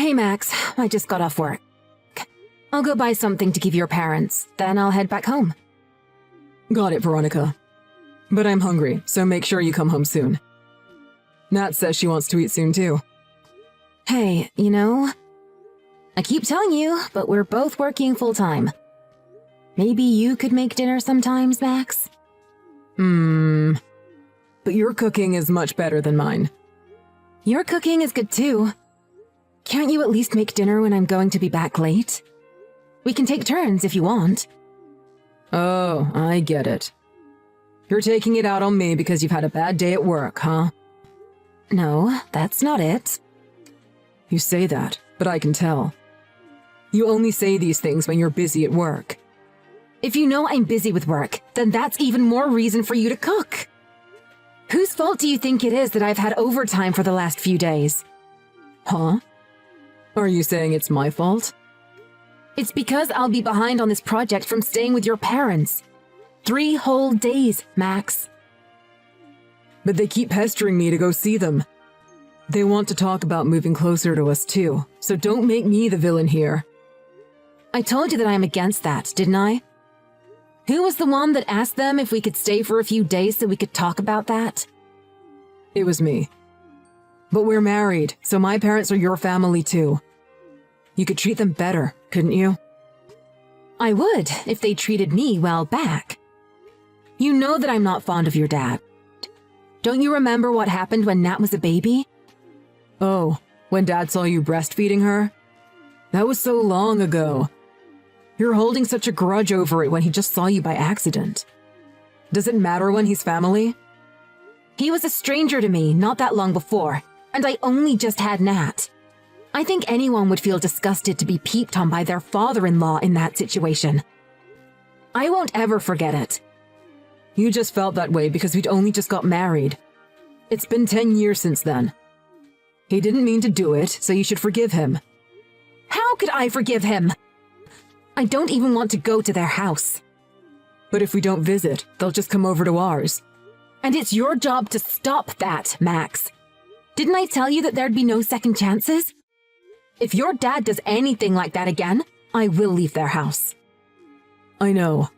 Hey Max, I just got off work. I'll go buy something to give your parents, then I'll head back home. Got it, Veronica. But I'm hungry, so make sure you come home soon. Nat says she wants to eat soon too. Hey, you know, I keep telling you, but we're both working full-time. Maybe you could make dinner sometimes, Max? But your cooking is much better than mine. Your cooking is good too. Can't you at least make dinner when I'm going to be back late? We can take turns if you want. Oh, I get it. You're taking it out on me because you've had a bad day at work, huh? No, that's not it. You say that, but I can tell. You only say these things when you're busy at work. If you know I'm busy with work, then that's even more reason for you to cook. Whose fault do you think it is that I've had overtime for the last few days? Huh? Are you saying it's my fault? It's because I'll be behind on this project from staying with your parents. 3 whole days, Max. But they keep pestering me to go see them. They want to talk about moving closer to us too, so don't make me the villain here. I told you that I'm against that, didn't I? Who was the one that asked them if we could stay for a few days so we could talk about that? It was me. But we're married, so my parents are your family too. You could treat them better, couldn't you? I would, if they treated me well back. You know that I'm not fond of your dad. Don't you remember what happened when Nat was a baby? Oh, when Dad saw you breastfeeding her? That was so long ago. You're holding such a grudge over it when he just saw you by accident. Does it matter when he's family? He was a stranger to me not that long before, and I only just had Nat. I think anyone would feel disgusted to be peeped on by their father-in-law in that situation. I won't ever forget it. You just felt that way because we'd only just got married. It's been 10 years since then. He didn't mean to do it, so you should forgive him. How could I forgive him? I don't even want to go to their house. But if we don't visit, they'll just come over to ours. And it's your job to stop that, Max. Didn't I tell you that there'd be no second chances? If your dad does anything like that again, I will leave their house. I know.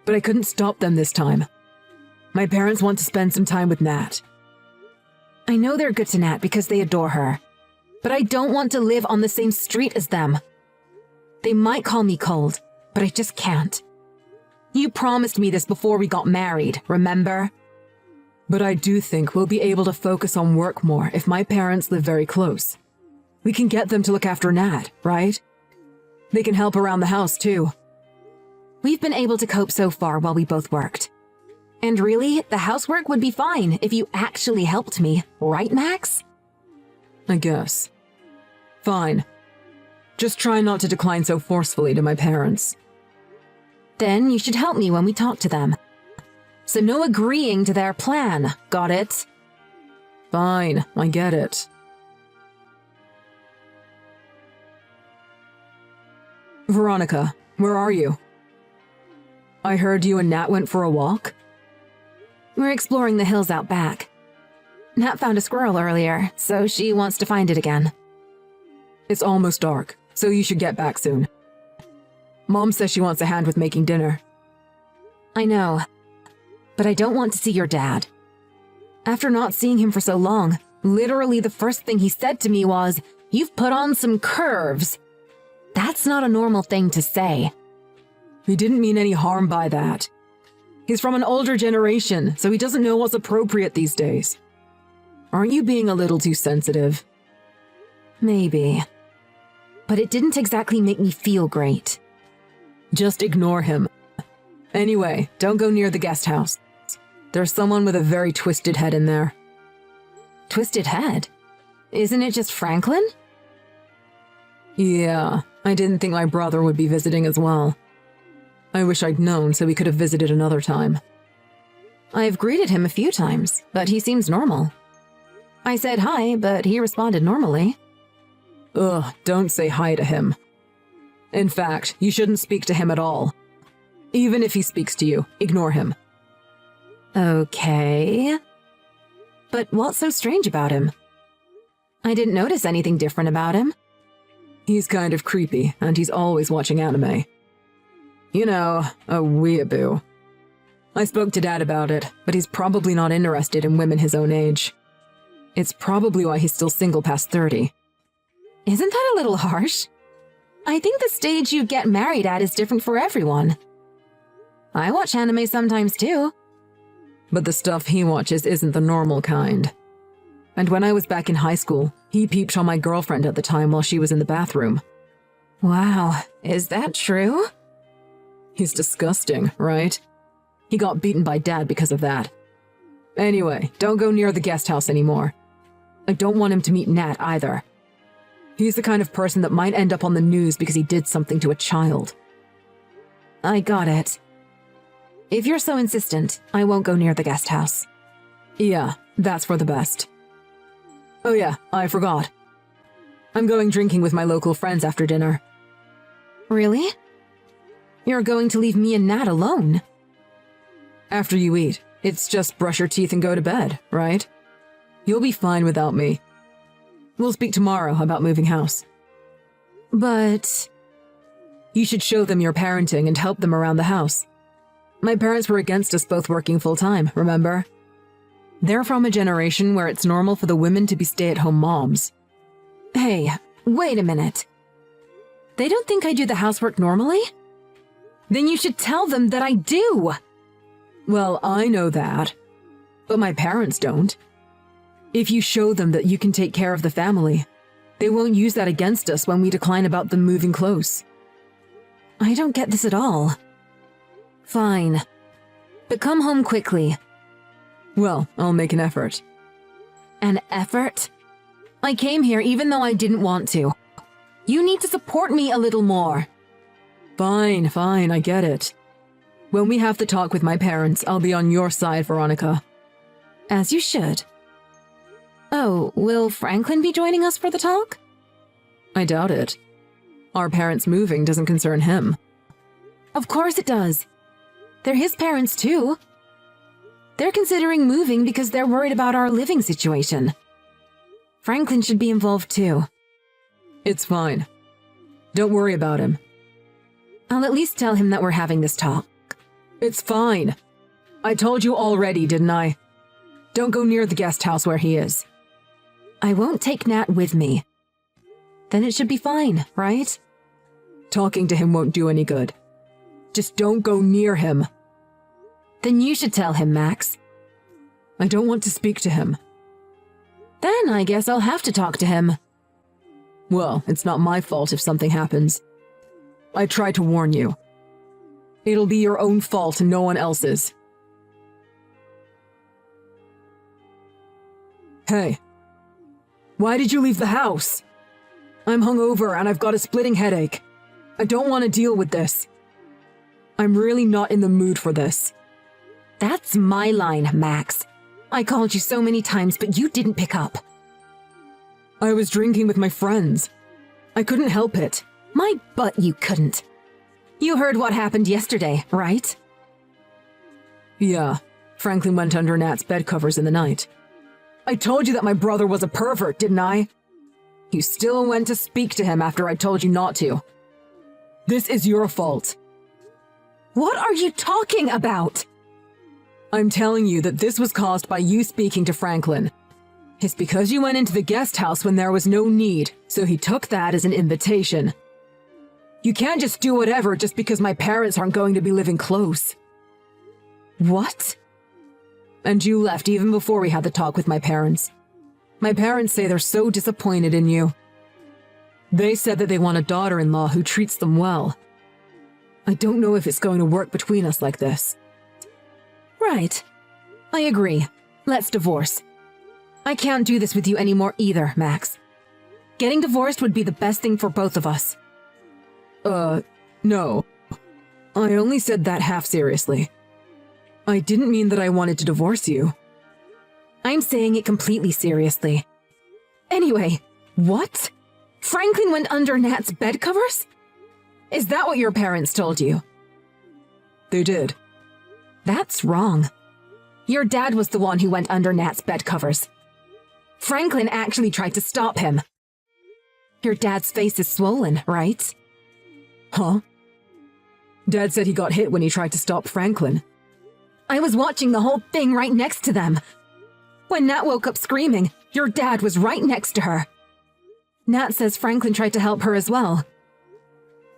But I couldn't stop them this time. My parents want to spend some time with Nat. I know they're good to Nat because they adore her. But I don't want to live on the same street as them. They might call me cold, but I just can't. You promised me this before we got married, remember? But I do think we'll be able to focus on work more if my parents live very close. We can get them to look after Nat, right? They can help around the house too. We've been able to cope so far while we both worked. And really, the housework would be fine if you actually helped me, right, Max? I guess. Fine. Just try not to decline so forcefully to my parents. Then you should help me when we talk to them. So no agreeing to their plan, got it? Fine, I get it. Veronica, where are you? I heard you and Nat went for a walk? We're exploring the hills out back. Nat found a squirrel earlier, so she wants to find it again. It's almost dark, so you should get back soon. Mom says she wants a hand with making dinner. I know, but I don't want to see your dad. After not seeing him for so long, literally the first thing he said to me was, "You've put on some curves." That's not a normal thing to say. He didn't mean any harm by that. He's from an older generation, so he doesn't know what's appropriate these days. Aren't you being a little too sensitive? Maybe. But it didn't exactly make me feel great. Just ignore him. Anyway, don't go near the guest house. There's someone with a very twisted head in there. Twisted head? Isn't it just Franklin? Yeah, I didn't think my brother would be visiting as well. I wish I'd known so we could have visited another time. I've greeted him a few times, but he seems normal. I said hi, but he responded normally. Ugh, don't say hi to him. In fact, you shouldn't speak to him at all. Even if he speaks to you, ignore him. Okay. But what's so strange about him? I didn't notice anything different about him. He's kind of creepy, and he's always watching anime. You know, a weeaboo. I spoke to Dad about it, but he's probably not interested in women his own age. It's probably why he's still single past 30. Isn't that a little harsh? I think the stage you get married at is different for everyone. I watch anime sometimes too. But the stuff he watches isn't the normal kind. And when I was back in high school, he peeped on my girlfriend at the time while she was in the bathroom. Wow, is that true? He's disgusting, right? He got beaten by Dad because of that. Anyway, don't go near the guest house anymore. I don't want him to meet Nat either. He's the kind of person that might end up on the news because he did something to a child. I got it. If you're so insistent, I won't go near the guest house. Yeah, that's for the best. Oh yeah, I forgot. I'm going drinking with my local friends after dinner. Really? You're going to leave me and Nat alone? After you eat, it's just brush your teeth and go to bed, right? You'll be fine without me. We'll speak tomorrow about moving house. But... You should show them your parenting and help them around the house. My parents were against us both working full-time, remember? They're from a generation where it's normal for the women to be stay-at-home moms. Hey, wait a minute. They don't think I do the housework normally? Then you should tell them that I do! Well, I know that, but my parents don't. If you show them that you can take care of the family, they won't use that against us when we decline about them moving close. I don't get this at all. Fine. But come home quickly. Well, I'll make an effort. An effort? I came here even though I didn't want to. You need to support me a little more. Fine, I get it. When we have the talk with my parents, I'll be on your side, Veronica. As you should. Oh, will Franklin be joining us for the talk? I doubt it. Our parents moving doesn't concern him. Of course it does. They're his parents too. They're considering moving because they're worried about our living situation. Franklin should be involved too. It's fine. Don't worry about him. I'll at least tell him that we're having this talk. It's fine. I told you already, didn't I? Don't go near the guest house where he is. I won't take Nat with me. Then it should be fine, right? Talking to him won't do any good. Just don't go near him. Then you should tell him, Max. I don't want to speak to him. Then I guess I'll have to talk to him. Well, it's not my fault if something happens. I tried to warn you. It'll be your own fault and no one else's. Hey. Why did you leave the house? I'm hungover and I've got a splitting headache. I don't want to deal with this. I'm really not in the mood for this. That's my line, Max. I called you so many times, but you didn't pick up. I was drinking with my friends. I couldn't help it. My butt you couldn't. You heard what happened yesterday, right? Yeah, Franklin went under Nat's bed covers in the night. I told you that my brother was a pervert, didn't I? You still went to speak to him after I told you not to. This is your fault. What are you talking about? I'm telling you that this was caused by you speaking to Franklin. It's because you went into the guest house when there was no need, so he took that as an invitation. You can't just do whatever just because my parents aren't going to be living close. What? And you left even before we had the talk with my parents. My parents say they're so disappointed in you. They said that they want a daughter-in-law who treats them well. I don't know if it's going to work between us like this. Right. I agree. Let's divorce. I can't do this with you anymore either, Max. Getting divorced would be the best thing for both of us. No. I only said that half seriously. I didn't mean that I wanted to divorce you. I'm saying it completely seriously. Anyway, what? Franklin went under Nat's bed covers? Is that what your parents told you? They did. That's wrong. Your dad was the one who went under Nat's bed covers. Franklin actually tried to stop him. Your dad's face is swollen, right? Huh? Dad said he got hit when he tried to stop Franklin. I was watching the whole thing right next to them. When Nat woke up screaming, your dad was right next to her. Nat says Franklin tried to help her as well.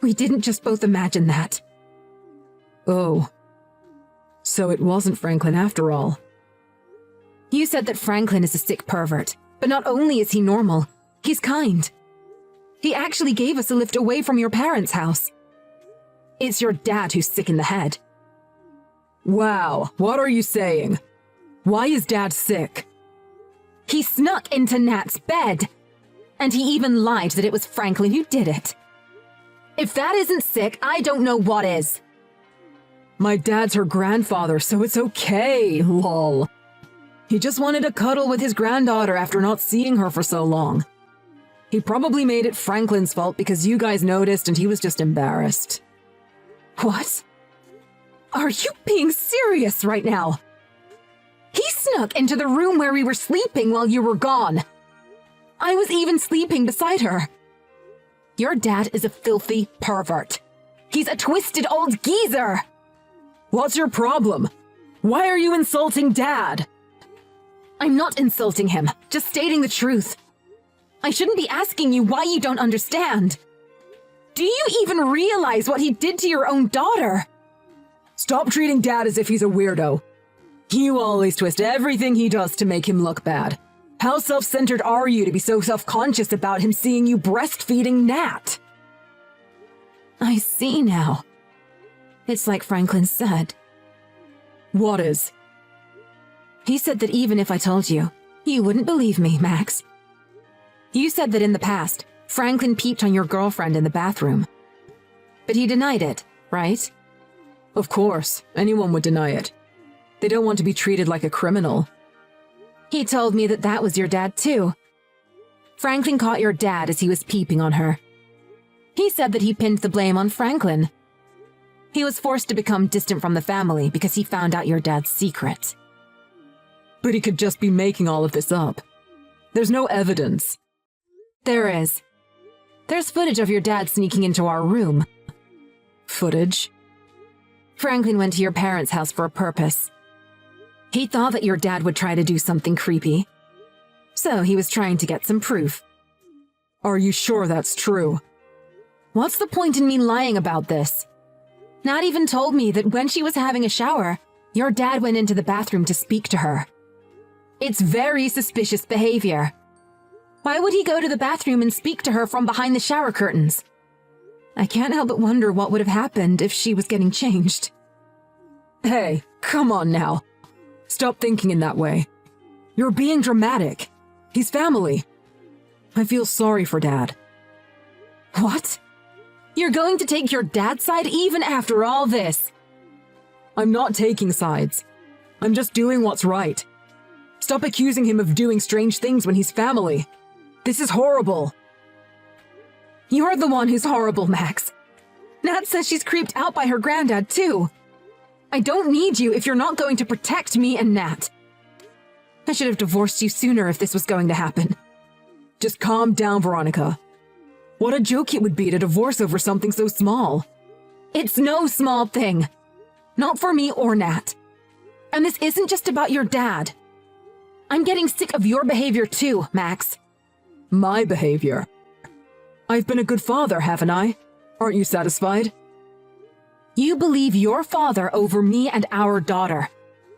We didn't just both imagine that. Oh. So it wasn't Franklin after all. You said that Franklin is a sick pervert, but not only is he normal, he's kind. He actually gave us a lift away from your parents' house. It's your dad who's sick in the head. Wow, what are you saying? Why is Dad sick? He snuck into Nat's bed, and he even lied that it was Franklin who did it. If that isn't sick, I don't know what is. My dad's her grandfather, so it's okay, lol. He just wanted to cuddle with his granddaughter after not seeing her for so long. He probably made it Franklin's fault because you guys noticed and he was just embarrassed. What? Are you being serious right now? He snuck into the room where we were sleeping while you were gone. I was even sleeping beside her. Your dad is a filthy pervert. He's a twisted old geezer. What's your problem? Why are you insulting Dad? I'm not insulting him, just stating the truth. I shouldn't be asking you why you don't understand. Do you even realize what he did to your own daughter? Stop treating Dad as if he's a weirdo. You always twist everything he does to make him look bad. How self-centered are you to be so self-conscious about him seeing you breastfeeding Nat? I see now. It's like Franklin said. What is? He said that even if I told you, you wouldn't believe me, Max. You said that in the past, Franklin peeped on your girlfriend in the bathroom. But he denied it, right? Of course, anyone would deny it. They don't want to be treated like a criminal. He told me that that was your dad too. Franklin caught your dad as he was peeping on her. He said that he pinned the blame on Franklin. He was forced to become distant from the family because he found out your dad's secret. But he could just be making all of this up. There's no evidence. There is. There's footage of your dad sneaking into our room. Footage? Franklin went to your parents' house for a purpose. He thought that your dad would try to do something creepy. So he was trying to get some proof. Are you sure that's true? What's the point in me lying about this? Nat even told me that when she was having a shower, your dad went into the bathroom to speak to her. It's very suspicious behavior. Why would he go to the bathroom and speak to her from behind the shower curtains? I can't help but wonder what would have happened if she was getting changed. Hey, come on now. Stop thinking in that way. You're being dramatic. He's family. I feel sorry for Dad. What? You're going to take your dad's side even after all this? I'm not taking sides. I'm just doing what's right. Stop accusing him of doing strange things when he's family. This is horrible. You're the one who's horrible, Max. Nat says she's creeped out by her granddad, too. I don't need you if you're not going to protect me and Nat. I should have divorced you sooner if this was going to happen. Just calm down, Veronica. What a joke it would be to divorce over something so small. It's no small thing. Not for me or Nat. And this isn't just about your dad. I'm getting sick of your behavior too, Max. My behavior? I've been a good father, haven't I? Aren't you satisfied? You believe your father over me and our daughter.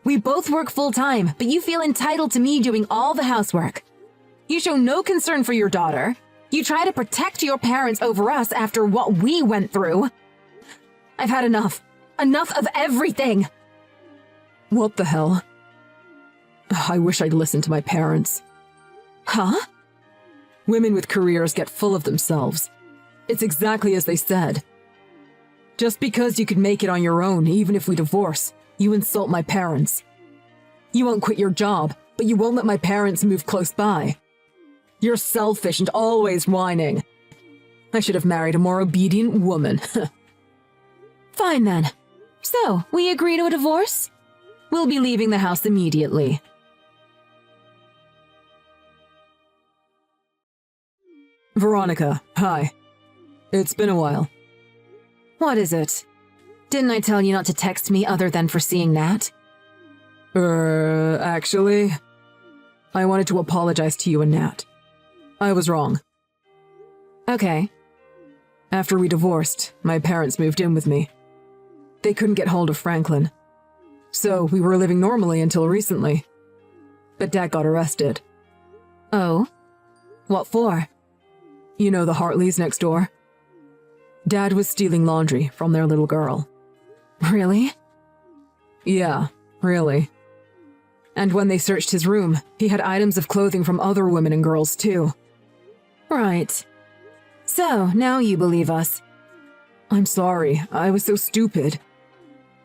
We both work full-time, but you feel entitled to me doing all the housework. You show no concern for your daughter. You try to protect your parents over us after what we went through. I've had enough. Enough of everything. What the hell? I wish I'd listened to my parents. Huh? Women with careers get full of themselves. It's exactly as they said. Just because you could make it on your own, even if we divorce, you insult my parents. You won't quit your job, but you won't let my parents move close by. You're selfish and always whining. I should have married a more obedient woman. Fine then. So, we agree to a divorce? We'll be leaving the house immediately. Veronica, hi. It's been a while. What is it? Didn't I tell you not to text me other than for seeing Nat? Actually, I wanted to apologize to you and Nat. I was wrong. Okay. After we divorced, my parents moved in with me. They couldn't get hold of Franklin. So we were living normally until recently. But Dad got arrested. Oh? What for? You know the Hartleys next door? Dad was stealing laundry from their little girl. Really? Yeah, really. And when they searched his room, he had items of clothing from other women and girls too. Right. So, now you believe us. I'm sorry, I was so stupid.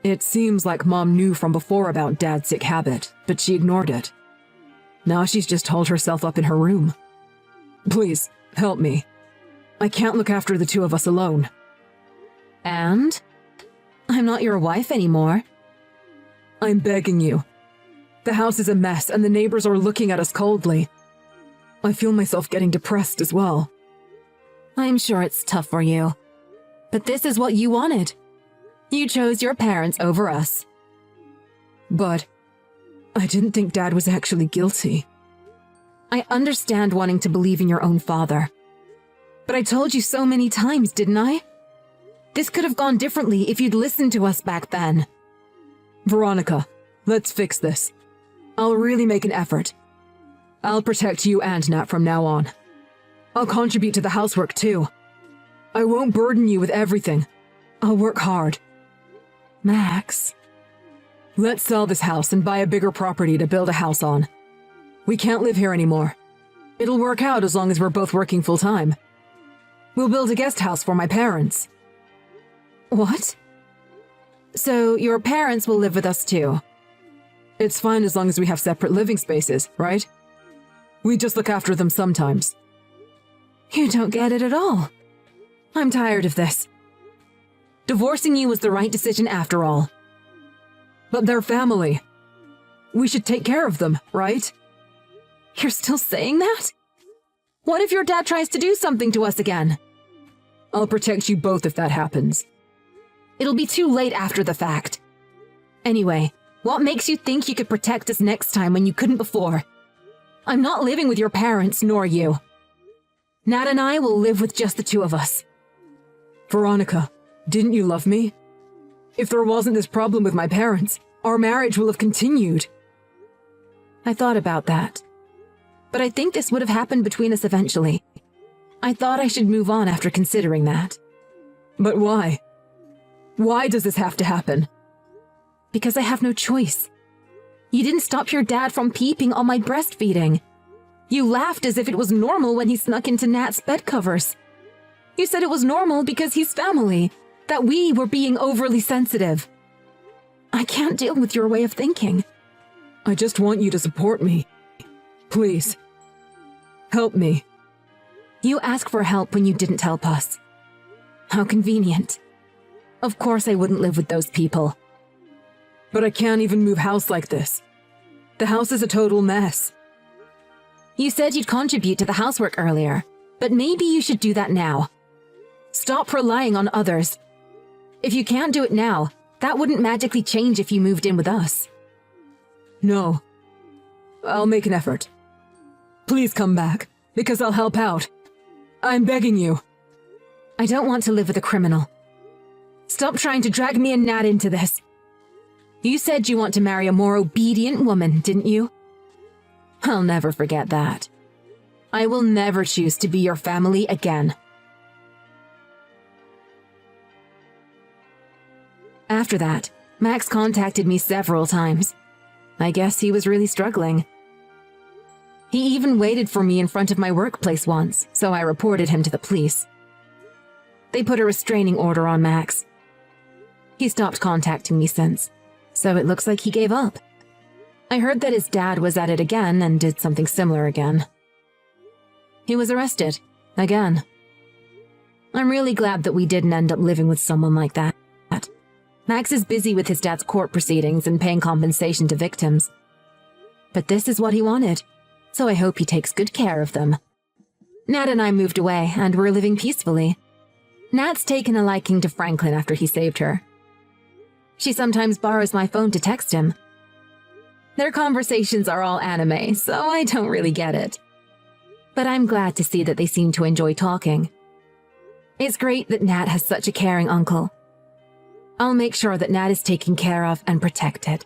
It seems like Mom knew from before about Dad's sick habit, but she ignored it. Now she's just holed herself up in her room. Please, help me. I can't look after the two of us alone. And? I'm not your wife anymore. I'm begging you. The house is a mess and the neighbors are looking at us coldly. I feel myself getting depressed as well. I'm sure it's tough for you. But this is what you wanted. You chose your parents over us. But I didn't think Dad was actually guilty. I understand wanting to believe in your own father. But I told you so many times, didn't I? This could have gone differently if you'd listened to us back then. Veronica, let's fix this. I'll really make an effort. I'll protect you and Nat from now on. I'll contribute to the housework too. I won't burden you with everything. I'll work hard. Max. Let's sell this house and buy a bigger property to build a house on. We can't live here anymore. It'll work out as long as we're both working full-time. We'll build a guest house for my parents. What? So your parents will live with us too? It's fine as long as we have separate living spaces, right? We just look after them sometimes. You don't get it at all. I'm tired of this. Divorcing you was the right decision after all. But they're family. We should take care of them, right? You're still saying that? What if your dad tries to do something to us again? I'll protect you both if that happens. It'll be too late after the fact. Anyway, what makes you think you could protect us next time when you couldn't before? I'm not living with your parents, nor you. Nat and I will live with just the two of us. Veronica, didn't you love me? If there wasn't this problem with my parents, our marriage will have continued. I thought about that. But I think this would have happened between us eventually. I thought I should move on after considering that. But why? Why does this have to happen? Because I have no choice. You didn't stop your dad from peeping on my breastfeeding. You laughed as if it was normal when he snuck into Nat's bed covers. You said it was normal because he's family, that we were being overly sensitive. I can't deal with your way of thinking. I just want you to support me. Please. Help me. You asked for help when you didn't help us. How convenient. Of course I wouldn't live with those people. But I can't even move house like this. The house is a total mess. You said you'd contribute to the housework earlier, but maybe you should do that now. Stop relying on others. If you can't do it now, that wouldn't magically change if you moved in with us. No. I'll make an effort. Please come back, because I'll help out. I'm begging you. I don't want to live with a criminal. Stop trying to drag me and Nat into this. You said you want to marry a more obedient woman, didn't you? I'll never forget that. I will never choose to be your family again. After that, Max contacted me several times. I guess he was really struggling. He even waited for me in front of my workplace once, so I reported him to the police. They put a restraining order on Max. He stopped contacting me since, so it looks like he gave up. I heard that his dad was at it again and did something similar again. He was arrested, again. I'm really glad that we didn't end up living with someone like that. Max is busy with his dad's court proceedings and paying compensation to victims. But this is what he wanted, so I hope he takes good care of them. Nat and I moved away, and we're living peacefully. Nat's taken a liking to Franklin after he saved her. She sometimes borrows my phone to text him. Their conversations are all anime, so I don't really get it. But I'm glad to see that they seem to enjoy talking. It's great that Nat has such a caring uncle. I'll make sure that Nat is taken care of and protected.